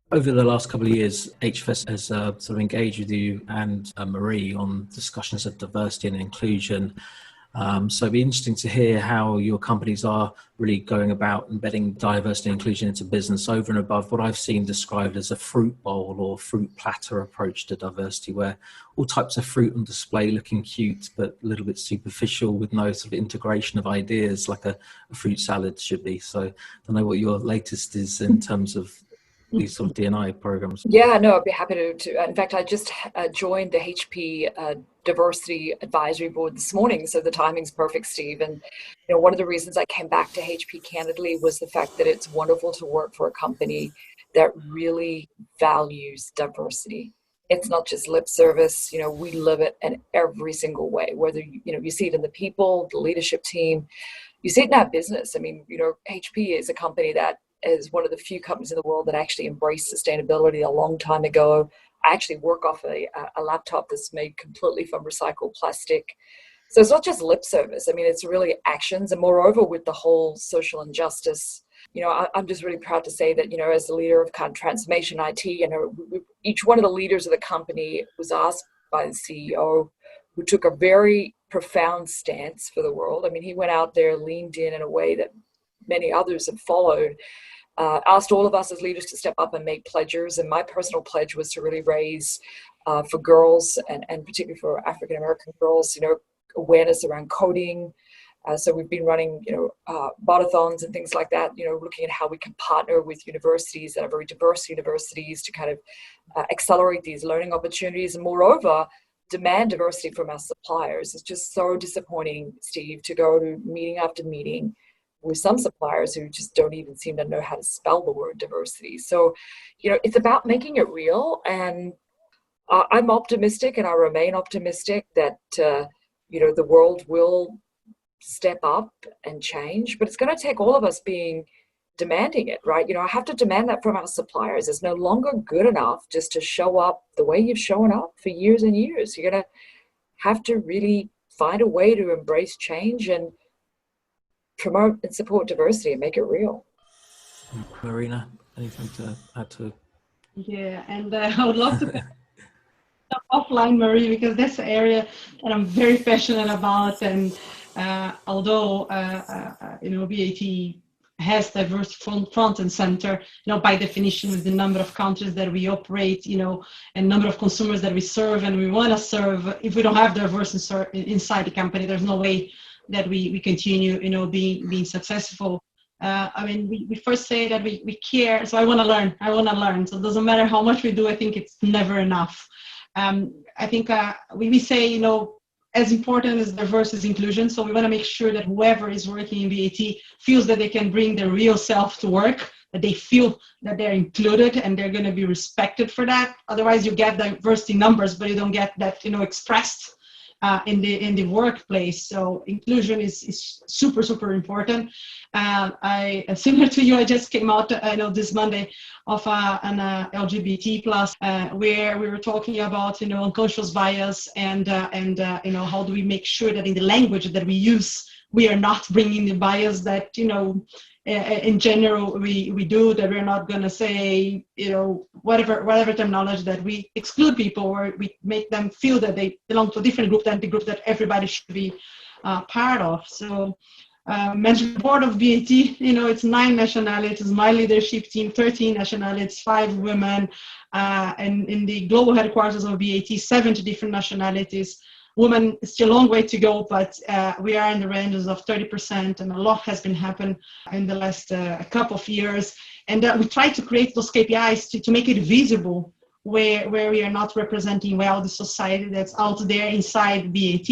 Over the last couple of years, HFS has sort of engaged with you and Marie on discussions of diversity and inclusion. So it'd be interesting to hear how your companies are really going about embedding diversity and inclusion into business over and above what I've seen described as a fruit bowl or fruit platter approach to diversity, where all types of fruit on display looking cute, but a little bit superficial with no sort of integration of ideas like a fruit salad should be. So I don't know what your latest is in terms of these sort of D&I programs. Yeah, no, I'd be happy to. In fact, I just joined the HP Diversity Advisory Board this morning, so the timing's perfect, Steve. And one of the reasons I came back to HP candidly was the fact that it's wonderful to work for a company that really values diversity. It's not just lip service. We live it in every single way. Whether you see it in the people, the leadership team, you see it in our business. I mean, HP is a company that is one of the few companies in the world that actually embraced sustainability a long time ago. I actually work off a laptop that's made completely from recycled plastic. So it's not just lip service. I mean, it's really actions. And moreover, with the whole social injustice, I'm just really proud to say that, as the leader of kind of transformation IT, each one of the leaders of the company was asked by the CEO, who took a very profound stance for the world. I mean, he went out there, leaned in a way that many others have followed, asked all of us as leaders to step up and make pledges. And my personal pledge was to really raise for girls and particularly for African American girls, awareness around coding. So we've been running, botathons and things like that, looking at how we can partner with universities that are very diverse universities to kind of accelerate these learning opportunities. And moreover, demand diversity from our suppliers. It's just so disappointing, Steve, to go to meeting after meeting with some suppliers who just don't even seem to know how to spell the word diversity. So, it's about making it real. And I'm optimistic, and I remain optimistic that, the world will step up and change, but it's going to take all of us being demanding it, right? I have to demand that from our suppliers. It's no longer good enough just to show up the way you've shown up for years and years. You're going to have to really find a way to embrace change and promote and support diversity and make it real. Marina, anything to add to? Yeah, and I would love to offline, Marie, because that's the area that I'm very passionate about. And although BAT has diverse front and center, by definition, with the number of countries that we operate, and number of consumers that we serve and we want to serve, if we don't have diversity inside the company, there's no way that we continue, being successful. We first say that we care, so I want to learn. So it doesn't matter how much we do, I think it's never enough. I think we say, as important as diversity is inclusion. So we want to make sure that whoever is working in BAT feels that they can bring their real self to work, that they feel that they're included and they're going to be respected for that. Otherwise, you get diversity numbers, but you don't get that, expressed in the workplace. So inclusion is super, super important. Similar to you, I just came out, this Monday of an LGBT plus, where we were talking about, unconscious bias and how do we make sure that in the language that we use, we are not bringing the bias that, in general we do, that we're not going to say, whatever terminology that we exclude people or we make them feel that they belong to a different group than the group that everybody should be part of. So management board of BAT, it's 9 nationalities, my leadership team, 13 nationalities, 5 women, and in the global headquarters of BAT, 70 different nationalities. Women, it's still a long way to go, but we are in the ranges of 30%, and a lot has been happening in the last couple of years. And we try to create those KPIs to make it visible where we are not representing well the society that's out there inside BAT.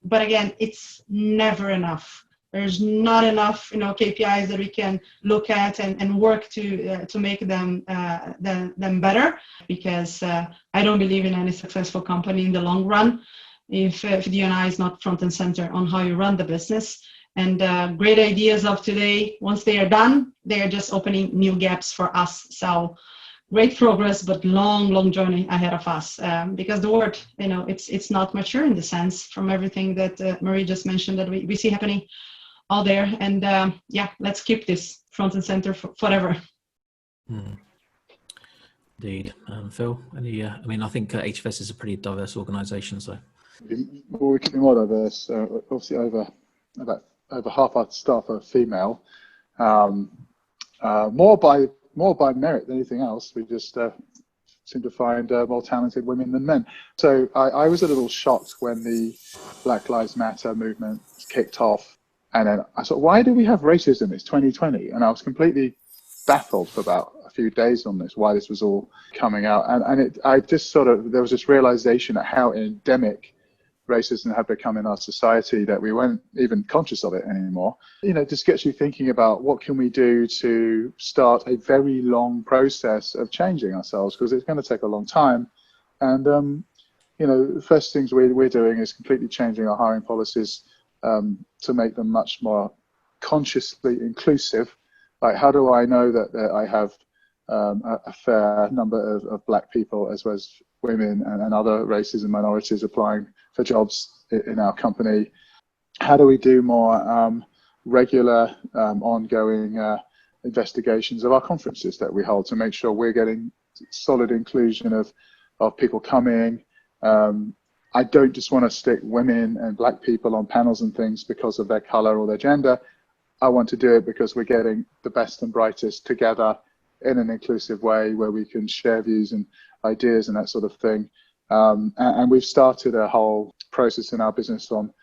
But again, it's never enough. There's not enough, KPIs that we can look at and work to make them better, because I don't believe in any successful company in the long run if D&I is not front and center on how you run the business. And great ideas of today, once they are done, they are just opening new gaps for us. So great progress, but long journey ahead of us, because the world, it's not mature in the sense from everything that Marie just mentioned that we see happening out there. And let's keep this front and center forever. Indeed. Phil, any, I mean, I think HFS is a pretty diverse organisation, so. Well, we could be more diverse. Obviously, over half our staff are female. More by merit than anything else. We just seem to find more talented women than men. So I was a little shocked when the Black Lives Matter movement kicked off, and then I thought, why do we have racism? It's 2020, and I was completely baffled for about a few days on this, why this was all coming out, and there was this realization at how endemic racism had become in our society that we weren't even conscious of it anymore. You know, just gets you thinking about what can we do to start a very long process of changing ourselves, because it's going to take a long time. And you know, the first things we're doing is completely changing our hiring policies to make them much more consciously inclusive. Like, how do I know that I have a fair number of black people as well as women and other races and minorities applying for jobs in our company? How do we do more regular, ongoing investigations of our conferences that we hold to make sure we're getting solid inclusion of people coming? I don't just want to stick women and black people on panels and things because of their color or their gender. I want to do it because we're getting the best and brightest together in an inclusive way where we can share views and ideas and that sort of thing. And we've started a whole process in our business on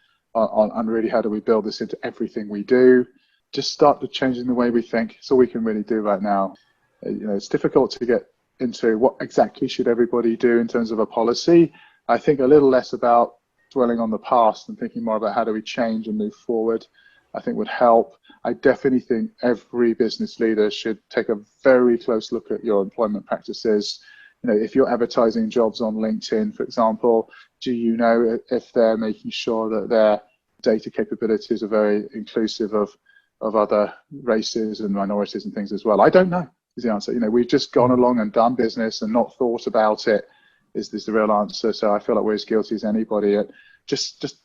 really how do we build this into everything we do. Just start changing the way we think. It's all we can really do right now. You know, it's difficult to get into what exactly should everybody do in terms of a policy. I think a little less about dwelling on the past and thinking more about how do we change and move forward, I think would help. I definitely think every business leader should take a very close look at your employment practices. You know, if you're advertising jobs on LinkedIn, for example, do you know if they're making sure that their data capabilities are very inclusive of other races and minorities and things as well? I don't know is the answer. You know, we've just gone along and done business and not thought about it is the real answer. So I feel like we're as guilty as anybody at just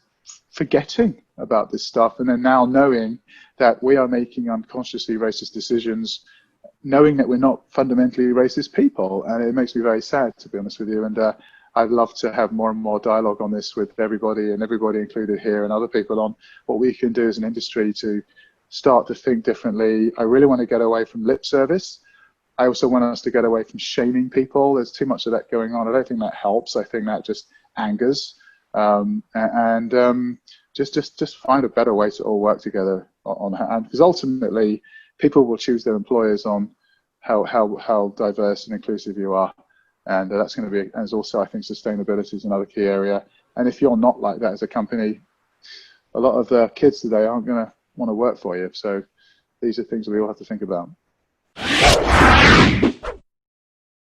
forgetting about this stuff, and then now knowing that we are making unconsciously racist decisions, knowing that we're not fundamentally racist people. And it makes me very sad, to be honest with you. And I'd love to have more and more dialogue on this with everybody, and everybody included here and other people, on what we can do as an industry to start to think differently. I really want to get away from lip service. I also want us to get away from shaming people. There's too much of that going on. I don't think that helps. I think that just angers. Just find a better way to all work together on how, because ultimately people will choose their employers on how diverse and inclusive you are, and that's going to be, as also I think sustainability is another key area. And if you're not like that as a company, a lot of the kids today aren't going to want to work for you. So these are things we all have to think about.